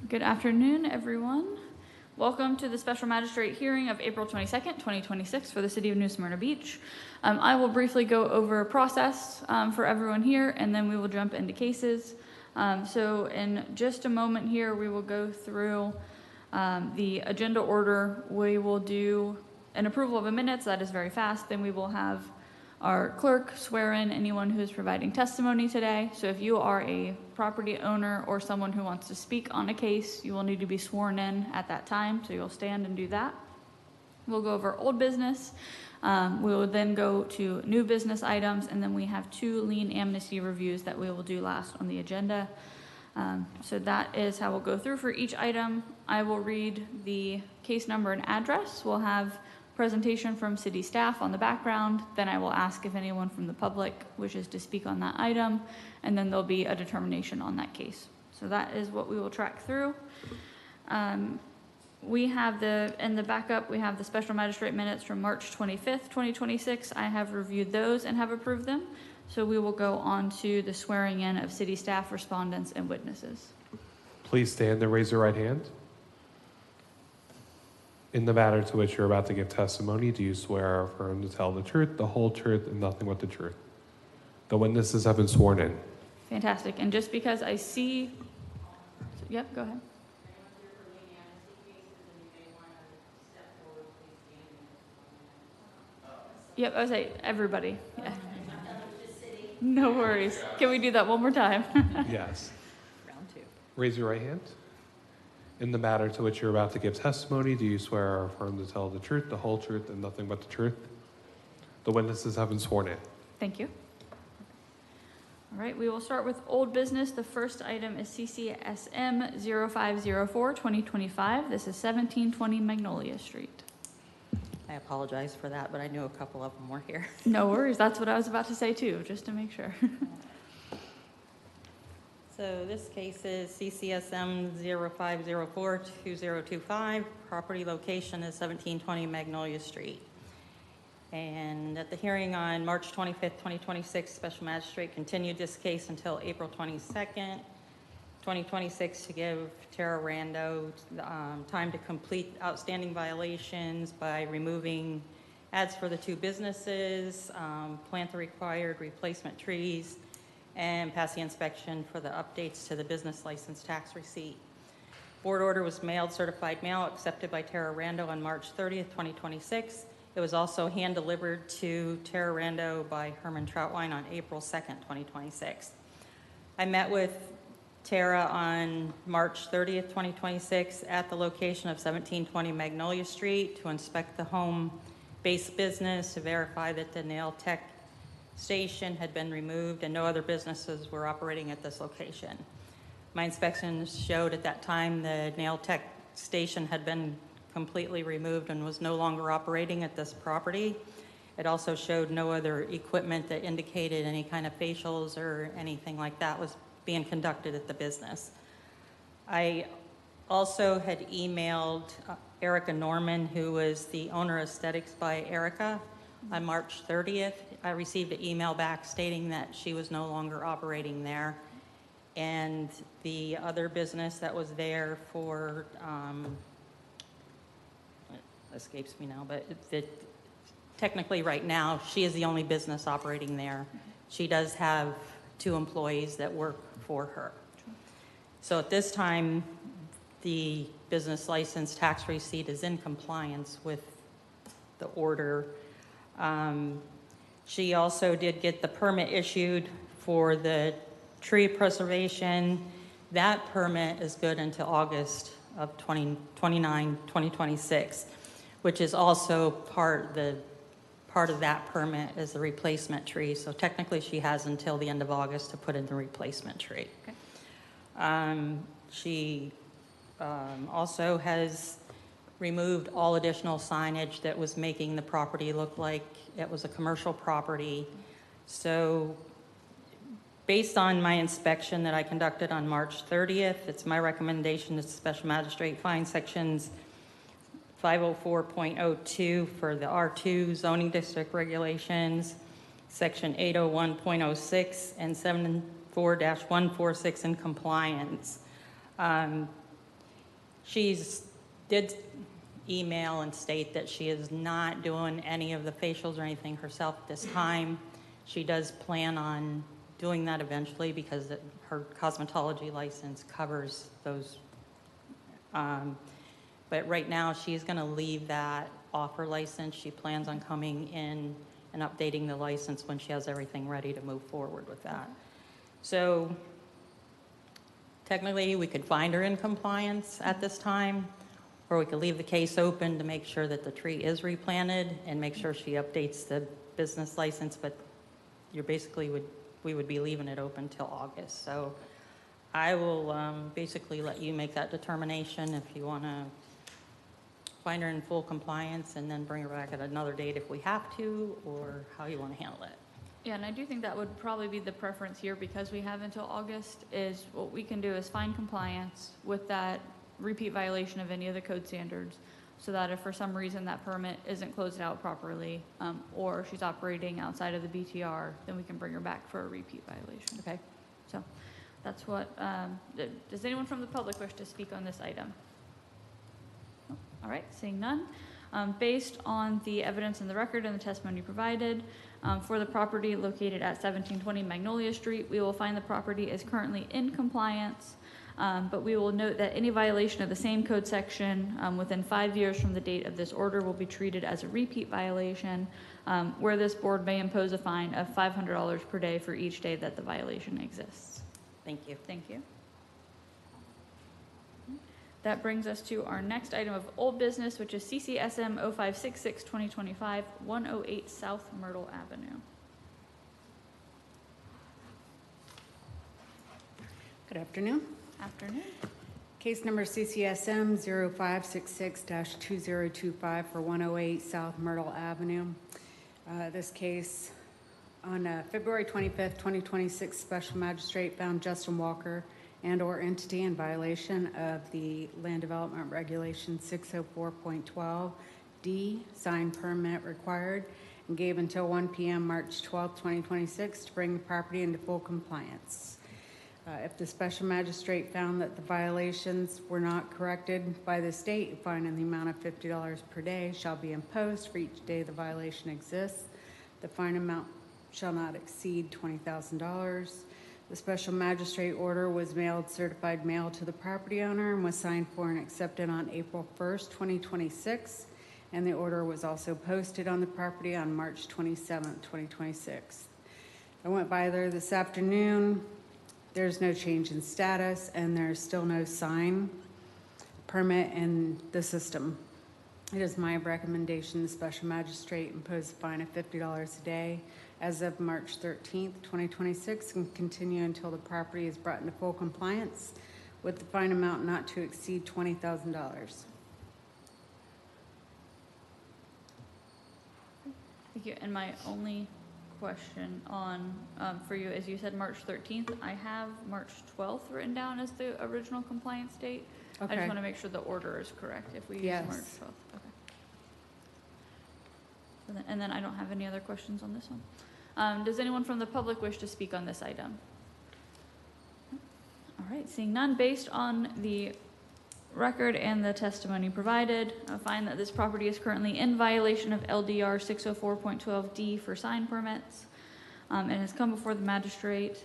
Good afternoon, everyone. Welcome to the special magistrate hearing of April 22nd, 2026 for the City of New Smyrna Beach. I will briefly go over process for everyone here, and then we will jump into cases. So in just a moment here, we will go through the agenda order. We will do an approval of the minutes. That is very fast. Then we will have our clerk swear in anyone who is providing testimony today. So if you are a property owner or someone who wants to speak on a case, you will need to be sworn in at that time. So you'll stand and do that. We'll go over old business. We will then go to new business items, and then we have 2 lien amnesty reviews that we will do last on the agenda. So that is how we'll go through for each item. I will read the case number and address. We'll have presentation from city staff on the background. Then I will ask if anyone from the public wishes to speak on that item, and then there'll be a determination on that case. So that is what we will track through. We have in the backup, we have the special magistrate minutes from March 25th, 2026. I have reviewed those and have approved them. So we will go on to the swearing in of city staff, respondents, and witnesses. Please stand and raise your right hand. In the matter to which you're about to give testimony, do you swear or affirm to tell the truth, the whole truth, and nothing but the truth? The witnesses have been sworn in. Fantastic. And just because I see... Yep, go ahead. Yep, I would say everybody. Yeah. No worries. Can we do that one more time? Yes. Round 2. Raise your right hand. In the matter to which you're about to give testimony, do you swear or affirm to tell the truth, the whole truth, and nothing but the truth? The witnesses have been sworn in. Thank you. All right, we will start with old business. The first item is CCSM 0504-2025. This is 1720 Magnolia Street. I apologize for that, but I knew a couple of them were here. No worries. That's what I was about to say too, just to make sure. So this case is CCSM 0504-2025. Property location is 1720 Magnolia Street. And at the hearing on March 25th, 2026, Special Magistrate continued this case until April 22nd, 2026 to give Tara Rando time to complete outstanding violations by removing ads for the 2 businesses, plant the required replacement trees, and pass the inspection for the updates to the business license tax receipt. Board order was mailed, certified mail, accepted by Tara Rando on March 30th, 2026. It was also hand-delivered to Tara Rando by Herman Troutwine on April 2nd, 2026. I met with Tara on March 30th, 2026 at the location of 1720 Magnolia Street to inspect the home-based business to verify that the nail tech station had been removed and no other businesses were operating at this location. My inspections showed at that time the nail tech station had been completely removed and was no longer operating at this property. It also showed no other equipment that indicated any kind of facials or anything like that was being conducted at the business. I also had emailed Erica Norman, who was the owner of Aesthetics by Erica, on March 30th. I received an email back stating that she was no longer operating there. And the other business that was there for, it escapes me now, but technically right now, she is the only business operating there. She does have 2 employees that work for her. So at this time, the business license tax receipt is in compliance with the order. She also did get the permit issued for the tree preservation. That permit is good until August of 2026, which is also part of that permit is the replacement tree. So technically she has until the end of August to put in the replacement tree. Okay. She also has removed all additional signage that was making the property look like it was a commercial property. So based on my inspection that I conducted on March 30th, it's my recommendation that the Special Magistrate find sections 504.02 for the R2 zoning district regulations, section 801.06 and 74-146 in compliance. She's did email and state that she is not doing any of the facials or anything herself at this time. She does plan on doing that eventually because her cosmetology license covers those. But right now, she's going to leave that off her license. She plans on coming in and updating the license when she has everything ready to move forward with that. So technically, we could find her in compliance at this time, or we could leave the case open to make sure that the tree is replanted and make sure she updates the business license, but we would be leaving it open till August. So I will basically let you make that determination if you want to find her in full compliance and then bring her back at another date if we have to, or how you want to handle it. Yeah, and I do think that would probably be the preference here because we have until August. Is what we can do is find compliance with that repeat violation of any of the code standards, so that if for some reason that permit isn't closed out properly, or she's operating outside of the BTR, then we can bring her back for a repeat violation. Okay. So that's what, does anyone from the public wish to speak on this item? No? All right, seeing none. Based on the evidence in the record and the testimony provided, for the property located at 1720 Magnolia Street, we will find the property is currently in compliance, but we will note that any violation of the same code section within 5 years from the date of this order will be treated as a repeat violation, where this board may impose a fine of $500 per day for each day that the violation exists. Thank you. Thank you. That brings us to our next item of old business, which is CCSM 0566-2025, 108 South Myrtle Avenue. Good afternoon. Afternoon. Case number CCSM 0566-2025 for 108 South Myrtle Avenue. This case on February 25th, 2026, Special Magistrate found Justin Walker and/or entity in violation of the Land Development Regulation 604.12D, sign permit required, and gave until 1 p.m. March 12th, 2026 to bring the property into full compliance. If the special magistrate found that the violations were not corrected by the state, a fine in the amount of $50 per day shall be imposed for each day the violation exists. The fine amount shall not exceed $20,000. The special magistrate order was mailed certified mail to the property owner and was signed for and accepted on April 1st, 2026. And the order was also posted on the property on March 27th, 2026. I went by there this afternoon. There's no change in status and there's still no sign permit in the system. It is my recommendation the special magistrate impose a fine of $50 a day as of March 13th, 2026, and continue until the property is brought into full compliance with the fine amount not to exceed $20,000. Thank you. And my only question on for you is, you said March 13th. I have March 12th written down as the original compliance date. Okay. I just want to make sure the order is correct if we use Yes. March 12th. Okay. And then I don't have any other questions on this one. Does anyone from the public wish to speak on this item? All right, seeing none, based on the record and the testimony provided, I find that this property is currently in violation of LDR 604.12D for sign permits and has come before the magistrate.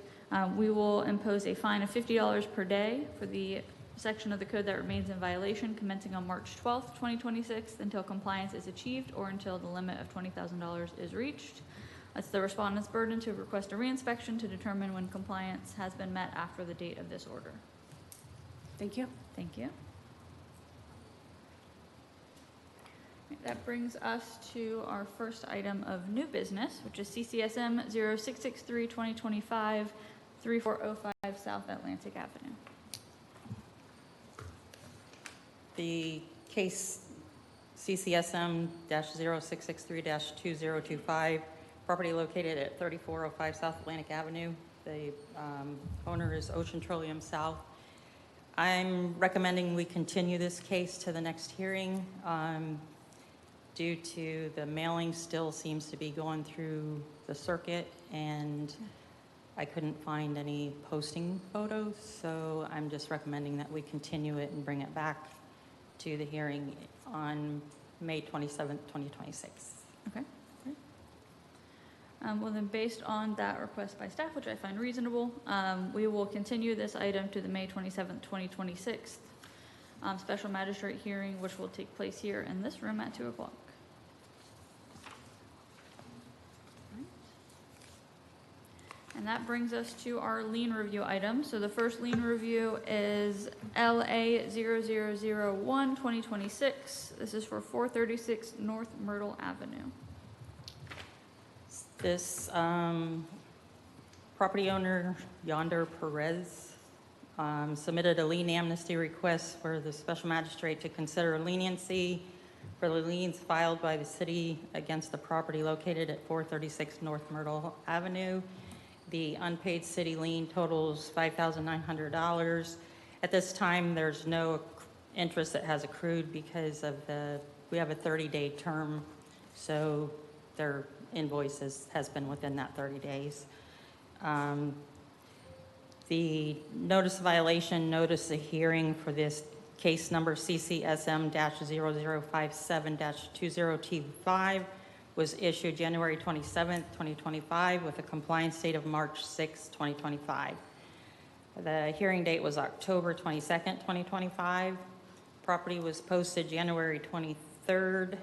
We will impose a fine of $50 per day for the section of the code that remains in violation commencing on March 12th, 2026 until compliance is achieved or until the limit of $20,000 is reached. It's the respondent's burden to request a reinspection to determine when compliance has been met after the date of this order. Thank you. Thank you. That brings us to our first item of new business, which is CCSM 0663-2025, 3405 South Atlantic Avenue. The case CCSM-0663-2025, property located at 3405 South Atlantic Avenue. The owner is Ocean Trillium South. I'm recommending we continue this case to the next hearing due to the mailing still seems to be going through the circuit, and I couldn't find any posting photos, so I'm just recommending that we continue it and bring it back to the hearing on May 27th, 2026. Okay, great. Well then, based on that request by staff, which I find reasonable, we will continue this item to the May 27th, 2026 special magistrate hearing, which will take place here in this room at 2 o'clock. And that brings us to our lien review item. So the first lien review is LA 0001 2026. This is for 436 North Myrtle Avenue. This property owner, Yonder Perez, submitted a lien amnesty request for the special magistrate to consider leniency for the liens filed by the city against the property located at 436 North Myrtle Avenue. The unpaid city lien totals $5,900. At this time, there's no interest that has accrued because of we have a 30-day term, so their invoices has been within that 30 days. The notice of violation, notice of hearing for this case number CCSM-0057-20T5 was issued January 27th, 2025, with a compliance date of March 6th, 2025. The hearing date was October 22nd, 2025. Property was posted January 23rd,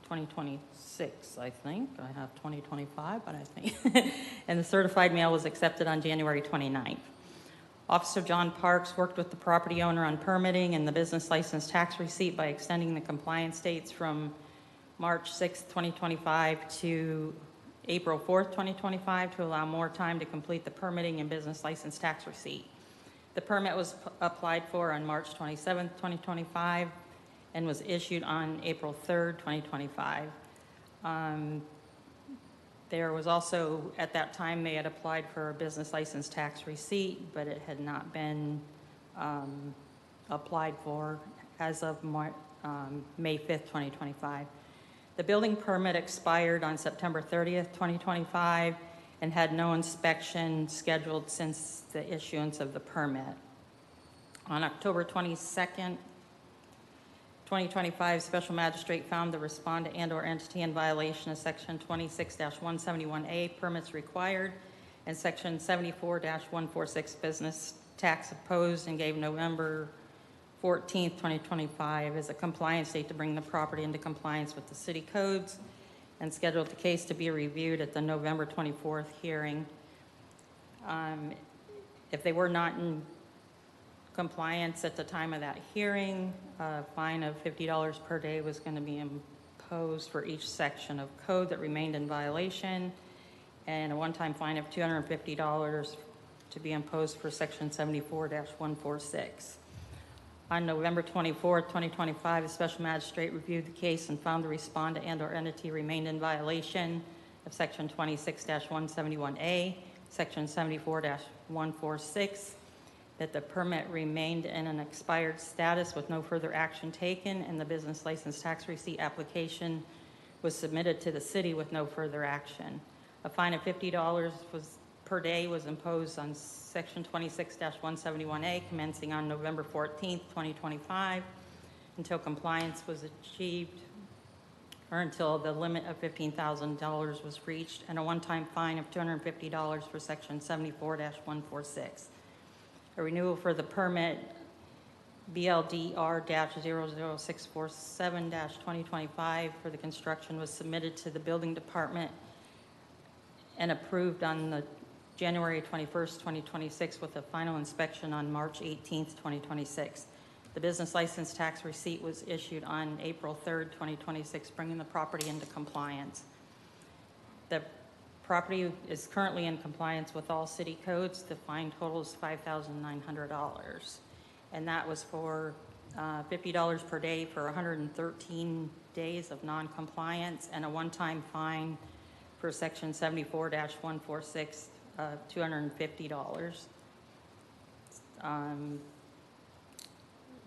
2026, I think. I have 2025, but I think. And the certified mail was accepted on January 29th. Officer John Parks worked with the property owner on permitting and the business license tax receipt by extending the compliance dates from March 6th, 2025 to April 4th, 2025 to allow more time to complete the permitting and business license tax receipt. The permit was applied for on March 27th, 2025 and was issued on April 3rd, 2025. There was also, at that time, they had applied for a business license tax receipt, but it had not been applied for as of May 5th, 2025. The building permit expired on September 30th, 2025, and had no inspection scheduled since the issuance of the permit. On October 22nd, 2025, Special Magistrate found the respondent and/or entity in violation of Section 26-171A, permits required, and Section 74-146, business tax opposed, and gave November 14th, 2025 as a compliance date to bring the property into compliance with the city codes, and scheduled the case to be reviewed at the November 24th hearing. If they were not in compliance at the time of that hearing, a fine of $50 per day was going to be imposed for each section of code that remained in violation, and a one-time fine of $250 to be imposed for Section 74-146. On November 24th, 2025, the Special Magistrate reviewed the case and found the respondent and/or entity remained in violation of Section 26-171A, Section 74-146, that the permit remained in an expired status with no further action taken, and the business license tax receipt application was submitted to the city with no further action. A fine of $50 per day was imposed on Section 26-171A, commencing on November 14th, 2025, until compliance was achieved, or until the limit of $15,000 was reached, and a one-time fine of $250 for Section 74-146. A renewal for the permit BLDR-00647-2025 for the construction was submitted to the building department and approved on the January 21st, 2026, with a final inspection on March 18th, 2026. The business license tax receipt was issued on April 3rd, 2026, bringing the property into compliance. The property is currently in compliance with all city codes. The fine totals $5,900, and that was for $50 per day for 113 days of non-compliance, and a one-time fine for Section 74-146, $250.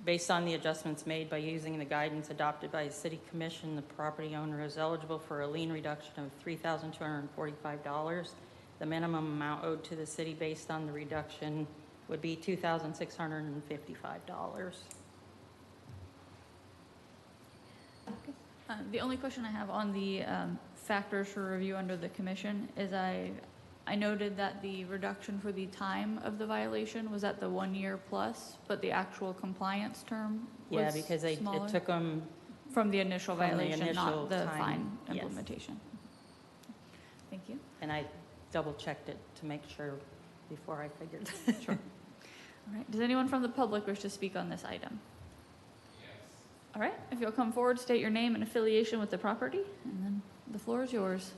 Based on the adjustments made by using the guidance adopted by the City Commission, the property owner is eligible for a lien reduction of $3,245. The minimum amount owed to the city based on the reduction would be $2,655. The only question I have on the factors for review under the commission is I noted that the reduction for the time of the violation was at the 1 year plus, but the actual compliance term Yeah, was because it smaller took them, from the initial from the violation, initial not the time, fine yes. implementation. Thank you. and I double-checked it to make sure before I figured. Sure. All right. Does anyone from the public wish to speak on this item? All right. If you'll come forward, state your name and affiliation with the property, and then the floor is yours.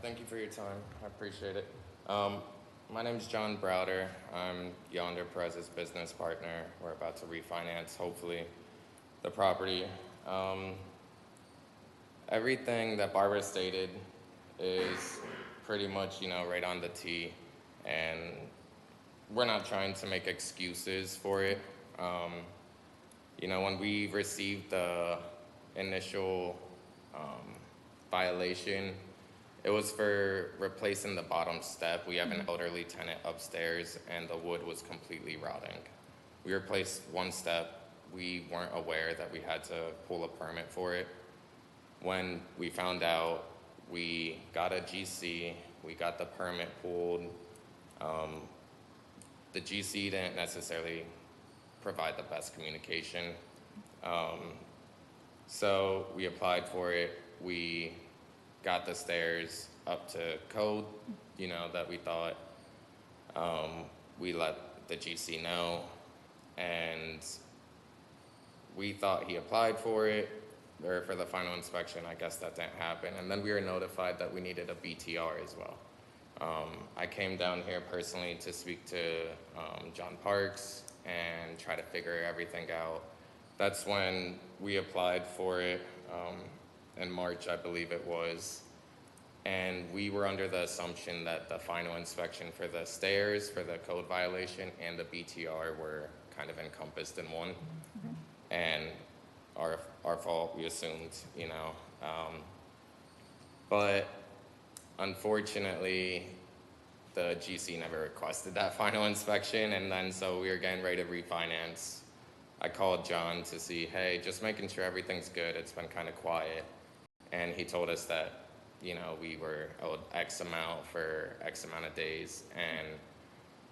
Thank you for your time. I appreciate it. My name is John Browder. I'm Yonder Perez's business partner. We're about to refinance, hopefully, the property. Everything that Barbara stated is pretty much, right on the tee, and we're not trying to make excuses for it. When we received the initial violation, it was for replacing the bottom step. We have an elderly tenant upstairs, and the wood was completely rotting. We replaced one step. We weren't aware that we had to pull a permit for it. When we found out, we got a GC, we got the permit pulled. The GC didn't necessarily provide the best communication. So we applied for it. We got the stairs up to code, that we thought. We let the GC know, and we thought he applied for it, or for the final inspection. I guess that didn't happen. And then we were notified that we needed a BTR as well. I came down here personally to speak to John Parks and try to figure everything out. That's when we applied for it in March, I believe it was. And we were under the assumption that the final inspection for the stairs, for the code violation, and the BTR were kind of encompassed in one. Okay. And our fault, we assumed, But unfortunately, the GC never requested that final inspection, and then so we were getting ready to refinance. I called John to see, hey, just making sure everything's good. It's been kind of quiet. And he told us that, we were owed X amount for X amount of days. And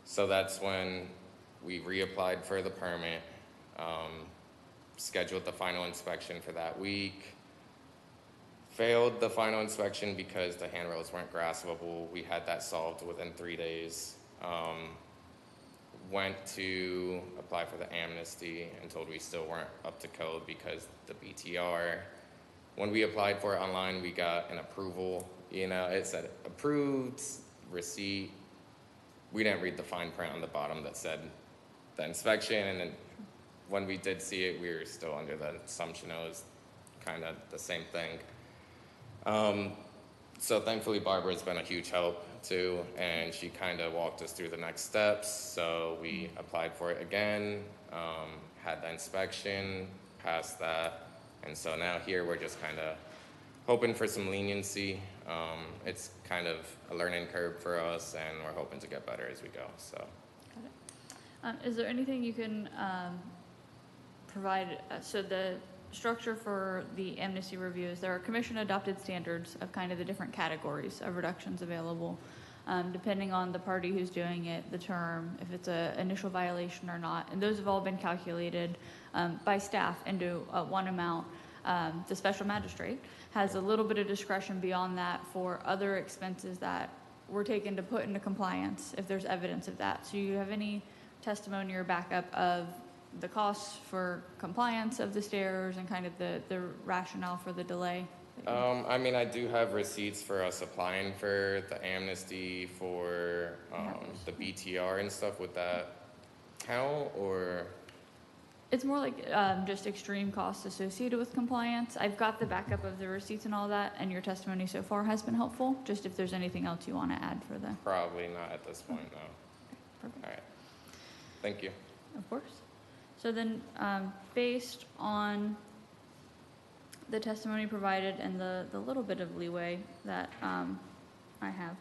so that's when we reapplied for the permit, scheduled the final inspection for that week. Failed the final inspection because the handrails weren't graspable. We had that solved within 3 days. Went to apply for the amnesty and told we still weren't up to code because the BTR. When we applied for it online, we got an approval. It said approved, receipt. We didn't read the fine print on the bottom that said the inspection, and then when we did see it, we were still under the assumption it was kind of the same thing. So thankfully, Barbara's been a huge help too, and she kind of walked us through the next steps. So we applied for it again, had the inspection, passed that, and so now here we're just kind of hoping for some leniency. It's kind of a learning curve for us, and we're hoping to get better as we go. So. Got it. Is there anything you can provide? So the structure for the amnesty reviews, there are commission-adopted standards of kind of the different categories of reductions available, depending on the party who's doing it, the term, if it's an initial violation or not. And those have all been calculated by staff into one amount. The special magistrate has a little bit of discretion beyond that for other expenses that were taken to put into compliance if there's evidence of that. So you have any testimony or backup of the costs for compliance of the stairs and kind of the rationale for the delay? I do have receipts for us applying for the amnesty for the BTR and stuff. Would that count, or? It's more like just extreme costs associated with compliance. I've got the backup of the receipts and all that, and your testimony so far has been helpful. Just if there's anything else you want to add for the... Probably not at this point, no. Perfect. All right. Thank you. Of course. So then, based on the testimony provided and the little bit of leeway that I have,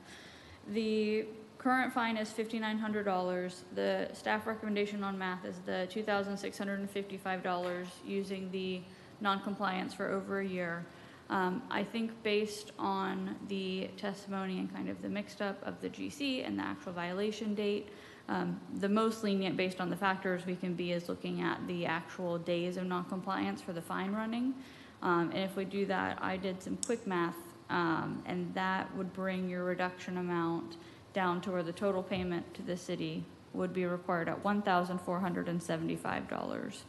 the current fine is $5,900. The staff recommendation on math is the $2,655 using the non-compliance for over a year. I think based on the testimony and kind of the mixed up of the GC and the actual violation date, the most lenient based on the factors we can be is looking at the actual days of non-compliance for the fine running. And if we do that, I did some quick math, and that would bring your reduction amount down to where the total payment to the city would be required at $1,475.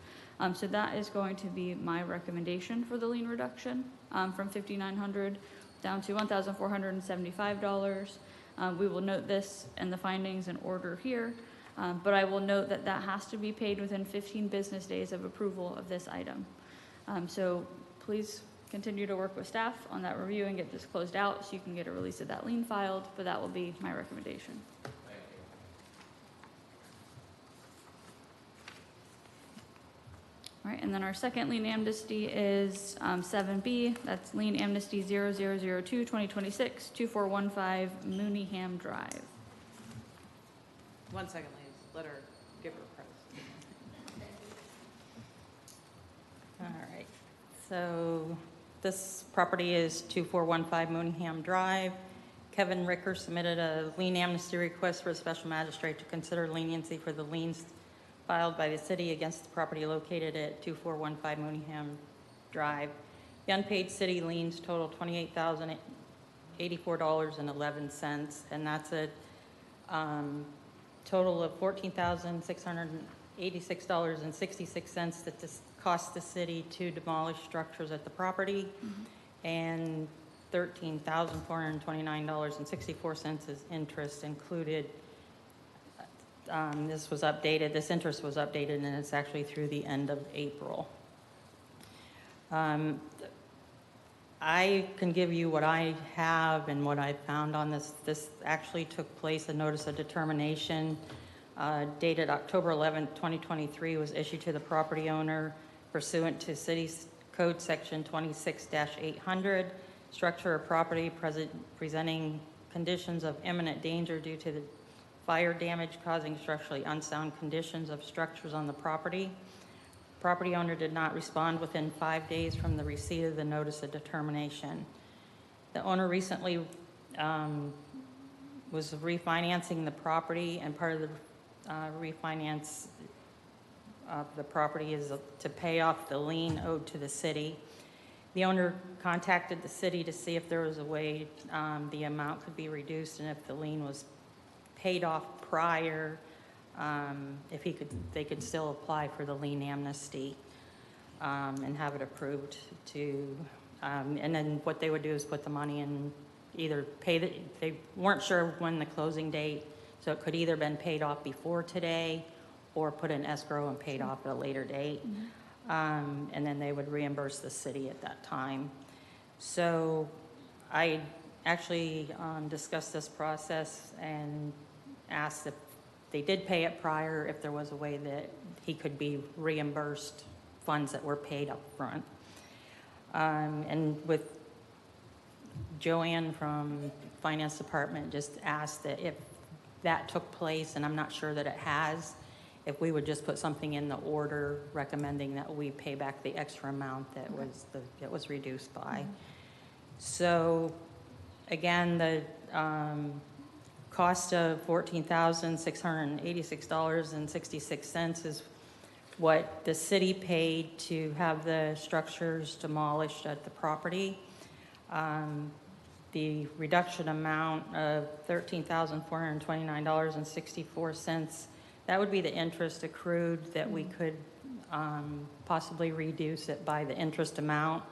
So that is going to be my recommendation for the lien reduction, from $5,900 down to $1,475. We will note this and the findings in order here, but I will note that that has to be paid within 15 business days of approval of this item. So please continue to work with staff on that review and get this closed out so you can get a release of that lien filed, but that will be my recommendation. All right, and then our second lien amnesty is 7B. That's lien amnesty 0002-2026, 2415 Mooneyham Drive. 1 second, ladies. Let her give her price. All right, so this property is 2415 Mooneyham Drive. Kevin Ricker submitted a lien amnesty request for a special magistrate to consider leniency for the liens filed by the city against the property located at 2415 Mooneyham Drive. The unpaid city liens total $28,084.11, and that's a total of $14,686.66 that this cost the city to demolish structures at the property, and $13,429.64 is interest included. This interest was updated, and it's actually through the end of April. I can give you what I have and what I found on this. This actually took place, a notice of determination dated October 11th, 2023, was issued to the property owner pursuant to City Code Section 26-800, structure of property presenting conditions of imminent danger due to the fire damage causing structurally unsound conditions of structures on the property. Property owner did not respond within 5 days from the receipt of the notice of determination. The owner recently was refinancing the property, and part of the refinance of the property is to pay off the lien owed to the city. The owner contacted the city to see if there was a way the amount could be reduced, and if the lien was paid off prior, if they could still apply for the lien amnesty and have it approved to, and then what they would do is put the money in, either they weren't sure when the closing date, so it could either been paid off before today or put in escrow and paid off at a later date. And then they would reimburse the city at that time. So I actually discussed this process and asked if they did pay it prior, if there was a way that he could be reimbursed funds that were paid up front. And with Joanne from Finance Department just asked that if that took place, and I'm not sure that it has, if we would just put something in the order recommending that we pay back the extra amount that was reduced by. So again, the cost of $14,686.66 is what the city paid to have the structures demolished at the property. The reduction amount of $13,429.64, that would be the interest accrued that we could possibly reduce it by the interest amount.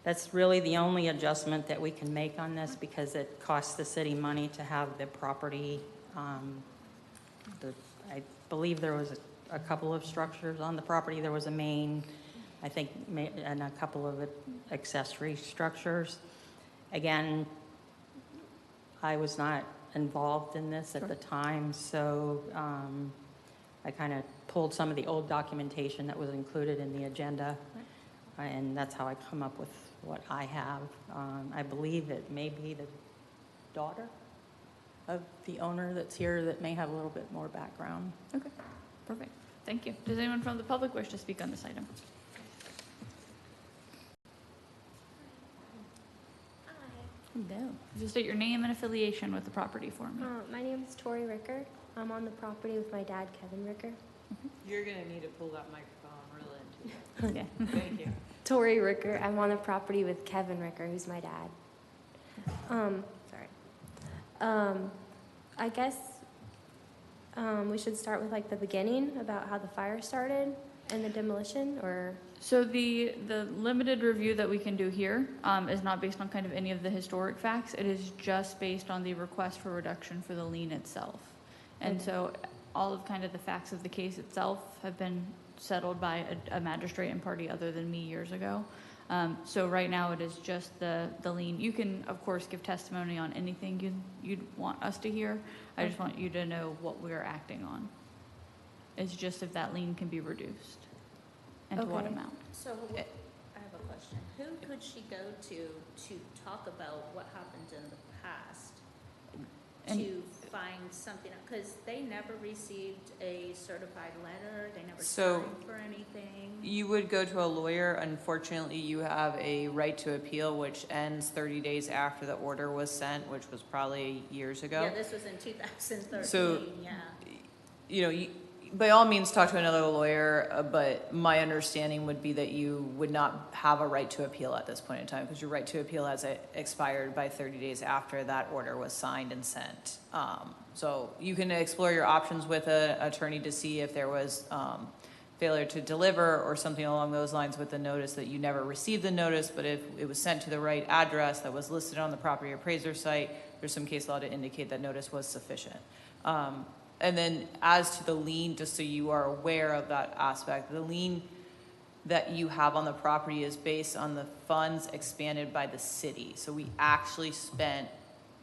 That's really the only adjustment that we can make on this because it costs the city money to have the property. I believe there was a couple of structures on the property. There was a main, I think, and a couple of accessory structures. Again, I was not involved in this at the time, so I kind of pulled some of the old documentation that was included in the agenda, and that's how I come up with what I have. I believe it may be the daughter of the owner that's here that may have a little bit more background. Okay, perfect. Thank you. Does anyone from the public wish to speak on this item? No. Just state your name and affiliation with the property for me. My name is Tori Ricker. I'm on the property with my dad, Kevin Ricker. You're gonna need to pull that microphone real into it. Yeah. Thank you. Tori Ricker. I'm on the property with Kevin Ricker, who's my dad. I guess we should start with like the beginning about how the fire started and the demolition, or So the limited review that we can do here is not based on kind of any of the historic facts. It is just based on the request for reduction for the lien itself. And Okay. so all of kind of the facts of the case itself have been settled by a magistrate and party other than me years ago. So right now it is just the lien. You can, of course, give testimony on anything you'd want us to hear. I just want you to know what we're acting on. It's just if that lien can be reduced and to what Okay. amount. So, I have a question. Who could she go to talk about what happened in the past? And- To find something, because they never received a certified letter, they never So- signed for anything. You would go to a lawyer. Unfortunately, you have a right to appeal, which ends 30 days after the order was sent, which was probably years ago. Yeah, this was in 2013, So- yeah. You know, by all means, talk to another lawyer, but my understanding would be that you would not have a right to appeal at this point in time, because your right to appeal has expired by 30 days after that order was signed and sent. So you can explore your options with an attorney to see if there was failure to deliver or something along those lines with the notice that you never received the notice, but if it was sent to the right address that was listed on the property appraiser site, there's some case law to indicate that notice was sufficient. And then as to the lien, just so you are aware of that aspect, the lien that you have on the property is based on the funds expanded by the city. So we actually spent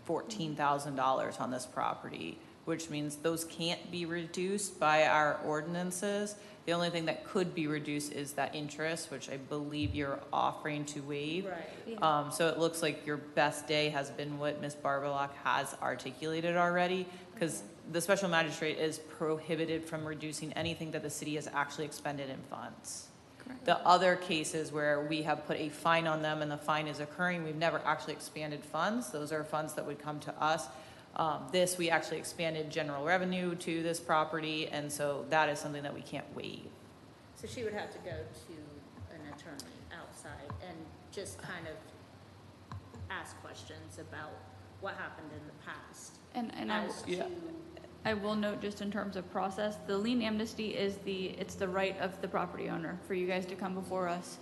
$14,000 on this property, which means those can't be reduced by our ordinances. The only thing that could be reduced is that interest, which I believe you're offering to waive. Right. So it looks like your best day has been what Ms. Barbalak has articulated already, because the special magistrate is prohibited from reducing anything that the city has actually expended in funds. Correct. The other cases where we have put a fine on them and the fine is occurring, we've never actually expanded funds. Those are funds that would come to us. We actually expanded general revenue to this property, and so that is something that we can't waive. So she would have to go to an attorney outside and just kind of ask questions about what happened in the past. And As Yeah. to, I will note, just in terms of process, the lien amnesty is it's the right of the property owner for you guys to come before us.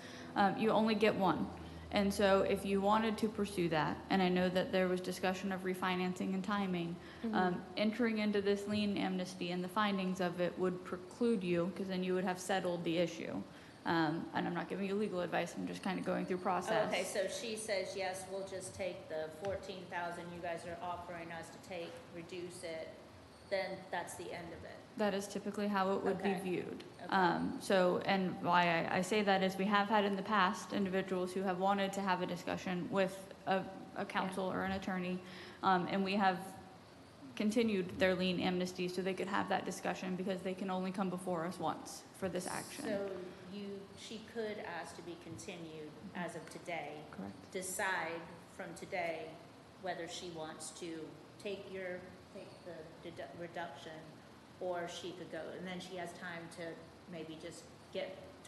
You only get one. And so if you wanted to pursue that, and I know that there was discussion of refinancing and timing, entering into this lien amnesty and the findings of it would preclude you, because then you would have settled the issue. And I'm not giving you legal advice, I'm just kind of going through process. okay, so she says, yes, we'll just take the 14,000 you guys are offering us to take, reduce it, then that's the end of it. That is typically how it would be Okay. viewed. Okay. And why I say that is we have had in the past individuals who have wanted to have a discussion with a counsel or an attorney, and we have continued their lien amnesty so they could have that discussion, because they can only come before us once for this action. So she could ask to be continued as of today, Correct. decide from today whether she wants to take the reduction, or she could go, and then she has time to maybe just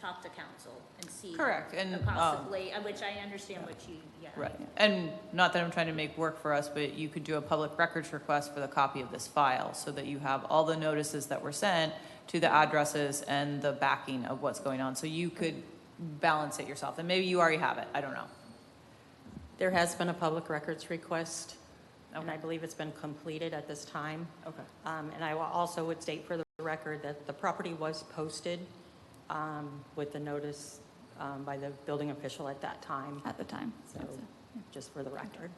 talk to counsel and see. Correct, and, possibly, which I understand what you, yeah. Right, and not that I'm trying to make work for us, but you could do a public records request for the copy of this file, so that you have all the notices that were sent to the addresses and the backing of what's going on, so you could balance it yourself, and maybe you already have it, I don't know. There has been a public records request, and Okay. I believe it's been completed at this time. Okay. And I also would state for the record that the property was posted with the notice by the building official at that time, At the time. so just for the record.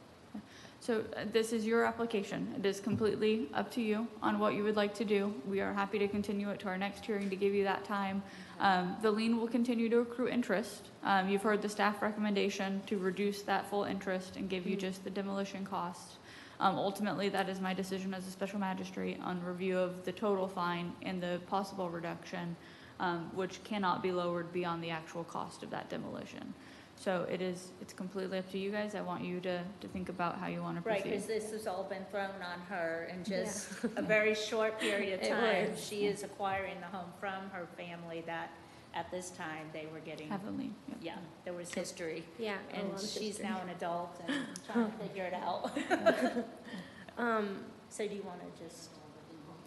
So this is your application. It is completely up to you on what you would like to do. We are happy to continue it to our next hearing to give you that time. The lien will continue to accrue interest. You've heard the staff recommendation to reduce that full interest and give you just the demolition cost. Ultimately, that is my decision as a special magistrate on review of the total fine and the possible reduction, which cannot be lowered beyond the actual cost of that demolition. So it's completely up to you guys. I want you to think about how you want to Right, proceed. because this has all been thrown on her in just a very short period of It time. was. She is acquiring the home from her family that at this time they were getting, Heavily, yeah. yeah, there was history. Yeah. a And lot of she's history. now an adult and trying to figure it out. Um, So do you want to just,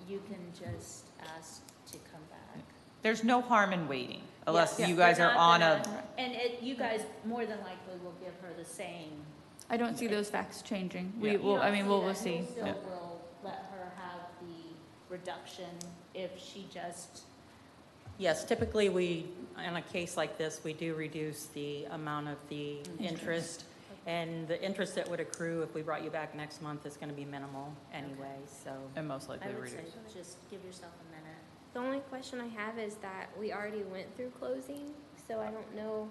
you can just ask to come back. There's no harm in waiting, unless Yes, you guys we're are not on gonna- And you guys more than likely will give her the same. I don't see those facts changing. Yeah. We will, I mean, we'll that. see. You still Yeah. will let her have the reduction if she just. Yes, typically in a case like this, we do reduce the amount of the interest. And the interest that would accrue if we brought you back next month is going to be minimal anyway, so. and most likely I would say reduce. just give yourself a minute. the only question I have is that we already went through closing, so I don't know,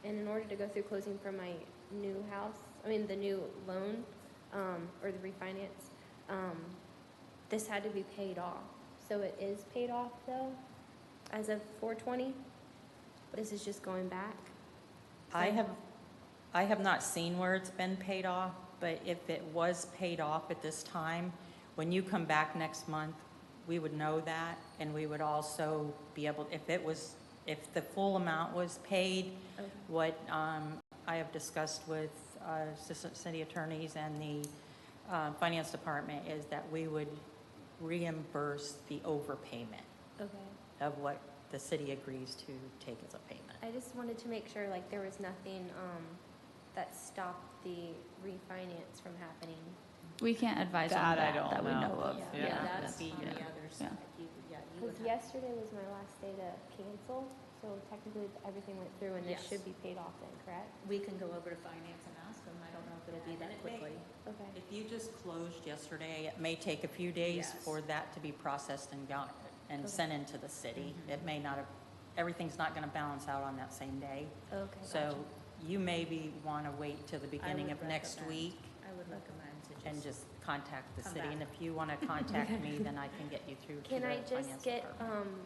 and in order to go through closing for my new house, I mean, the new loan, or the refinance, this had to be paid off. So it is paid off though, as of 4/20? This is just going back? I have not seen where it's been paid off, but if it was paid off at this time, when you come back next month, we would know that, and we would also be able, if the full amount was paid, Okay. what I have discussed with assistant city attorneys and the finance department is that we would reimburse the overpayment Okay. of what the city agrees to take as a payment. I just wanted to make sure, like, there was nothing, that stopped the refinance from happening. We can't advise on That I that, don't that we know. know of. Yeah. That's That'd be on the yeah. other Yeah. side. You would Because have. yesterday was my last day to cancel, so technically everything went through and this Yes. should be paid off then, correct? We can go over to finance and ask them. I don't know if it'll be that quickly. Okay. If you just closed yesterday, it may take a few days Yes. for that to be processed and Okay. sent into the city. It may not have, everything's not going to balance out on that same day. Okay. So you maybe want to wait till the beginning would of next recommend- week I would recommend to and just, just contact the come city. And back. if you want to contact me, then I can get you through to the Can I finance just get, department.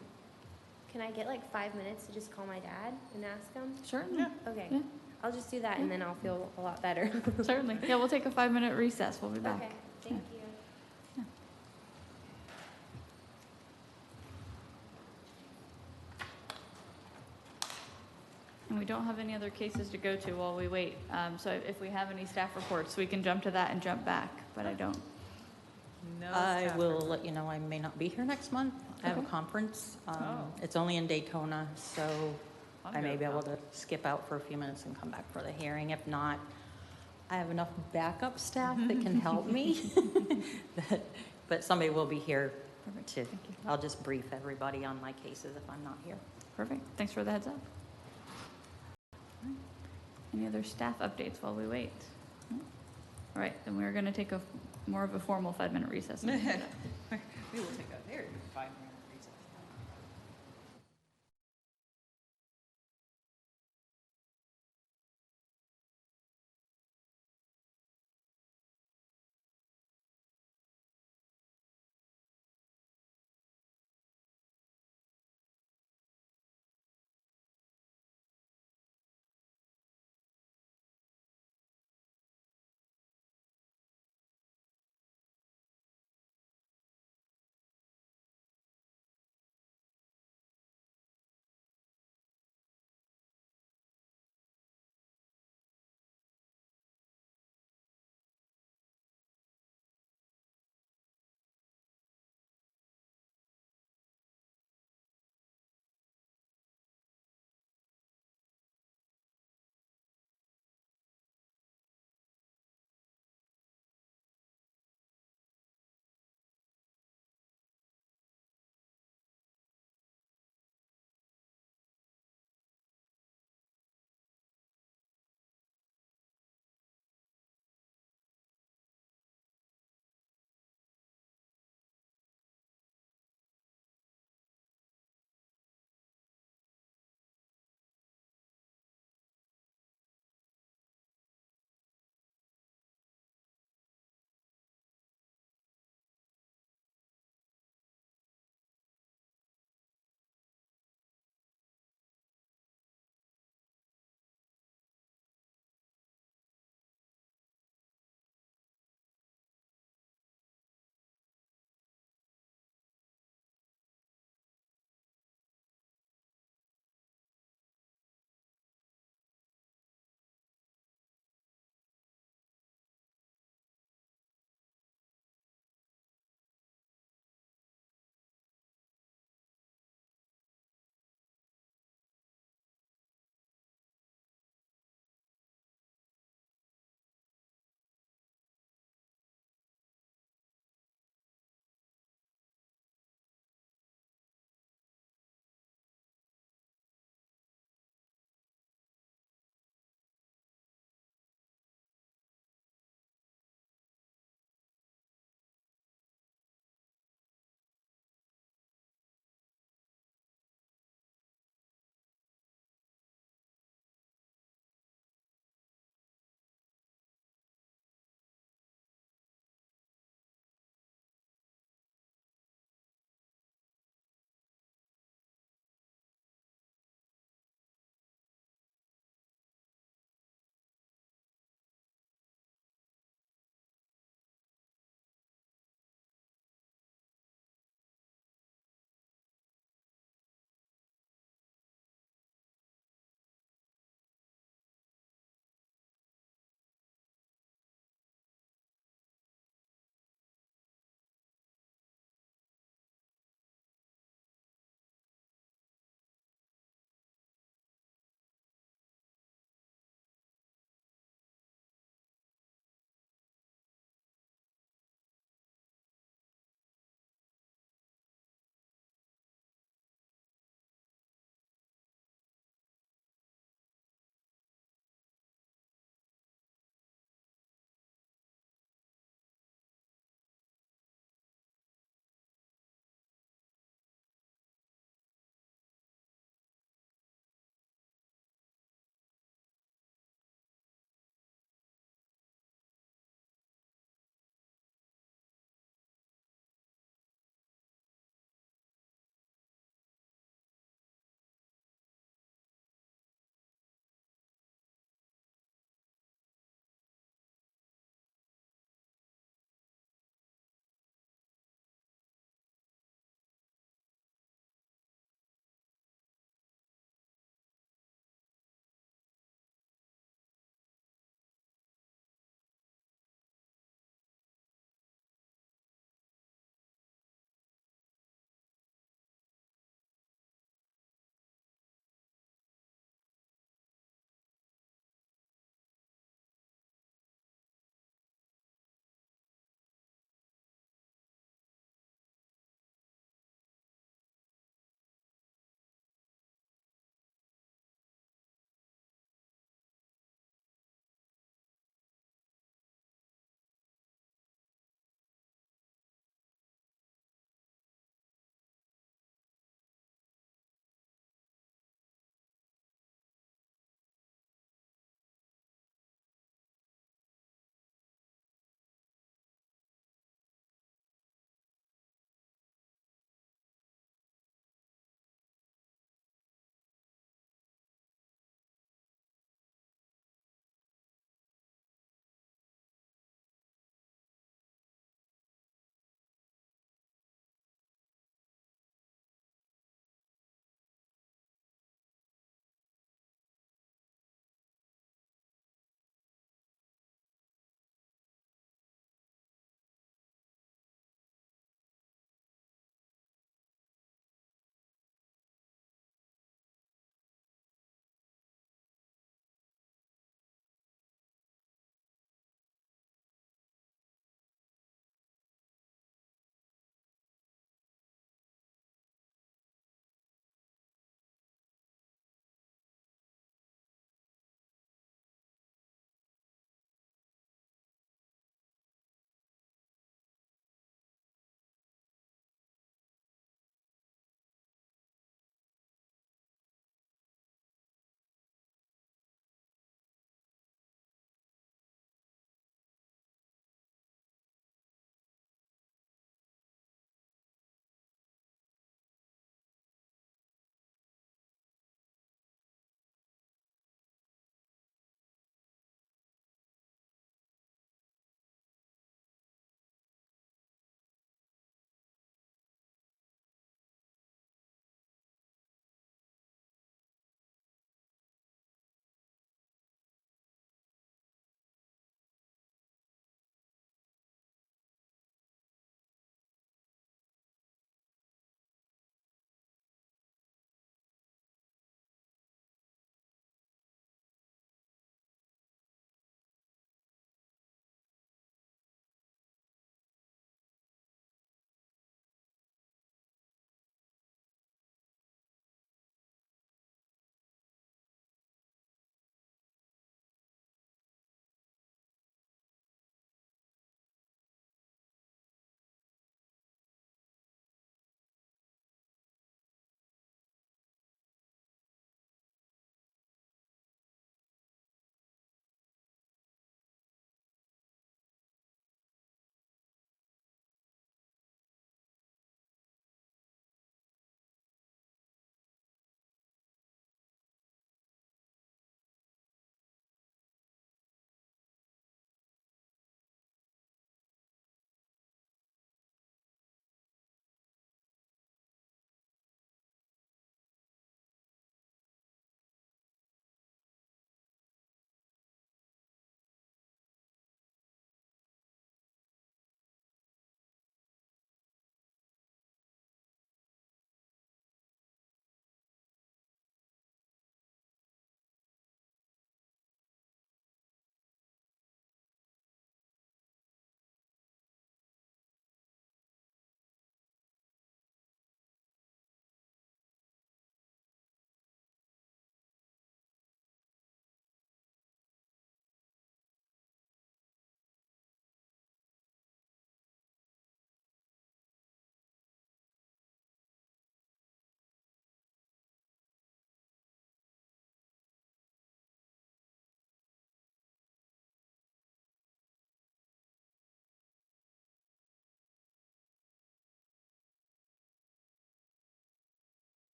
can I get like 5 minutes to just call my dad and ask him? Certainly, Okay. Yeah. I'll just do that and then I'll feel a lot better. certainly. Yeah, we'll take a 5-minute recess. We'll be back. Okay, thank you. And we don't have any other cases to go to while we wait. So if we have any staff reports, we can jump to that and jump back, but I don't. No I staff will report. let you know I may not be here next month. I have a Okay. conference. Oh. It's only in Daytona, so I'll I may go. be able to skip out for a few minutes and come back for the hearing. If not, I have enough backup staff that can help me. But somebody will be here Perfect. to, Thank you. I'll just brief everybody on my cases if I'm not here. Perfect. Thanks for the heads up. All right. Any other staff updates while we wait? No? All right, then we're going to take more of a formal 5-minute recess. We will take a very 5-minute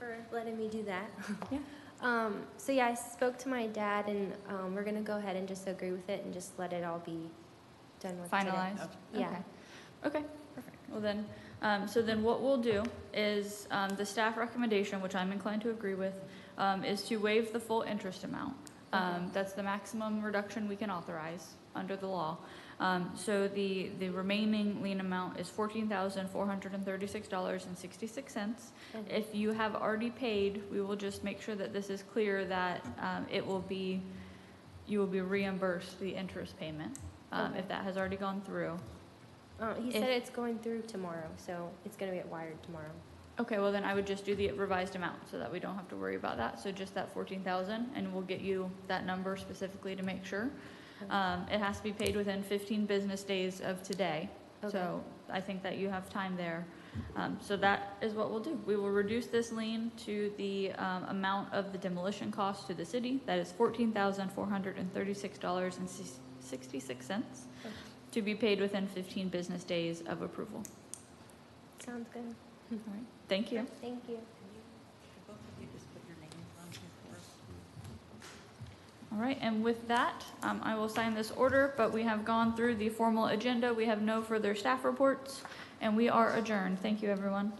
for letting me do that. Yeah. So yeah, I spoke to my dad, and we're gonna go ahead and just agree with it and just let it all be done with today. Finalized? Yeah. Okay, perfect. Well then, so then what we'll do is, the staff recommendation, which I'm inclined to agree with, is to waive the full interest amount. That's the maximum reduction we can authorize under the law. So the remaining lien amount is $14,436.66. Okay. If you have already paid, we will just make sure that this is clear that, you will be reimbursed the interest payment, Okay. if that has already gone through. He If- said it's going through tomorrow, so it's gonna get wired tomorrow. Okay, well then I would just do the revised amount so that we don't have to worry about that. So just that 14,000, and we'll get you that number specifically to make sure. It has to be paid within 15 business days of today. Okay. So I think that you have time there. So that is what we'll do. We will reduce this lien to the amount of the demolition cost to the city. That is $14,436.66 to be paid within 15 business days of approval. Sounds good. All right, thank you. Thank you. Both of you just put your names on here for us. All right, and with that, I will sign this order, but we have gone through the formal agenda. We have no further staff reports, and we are adjourned. Thank you, everyone.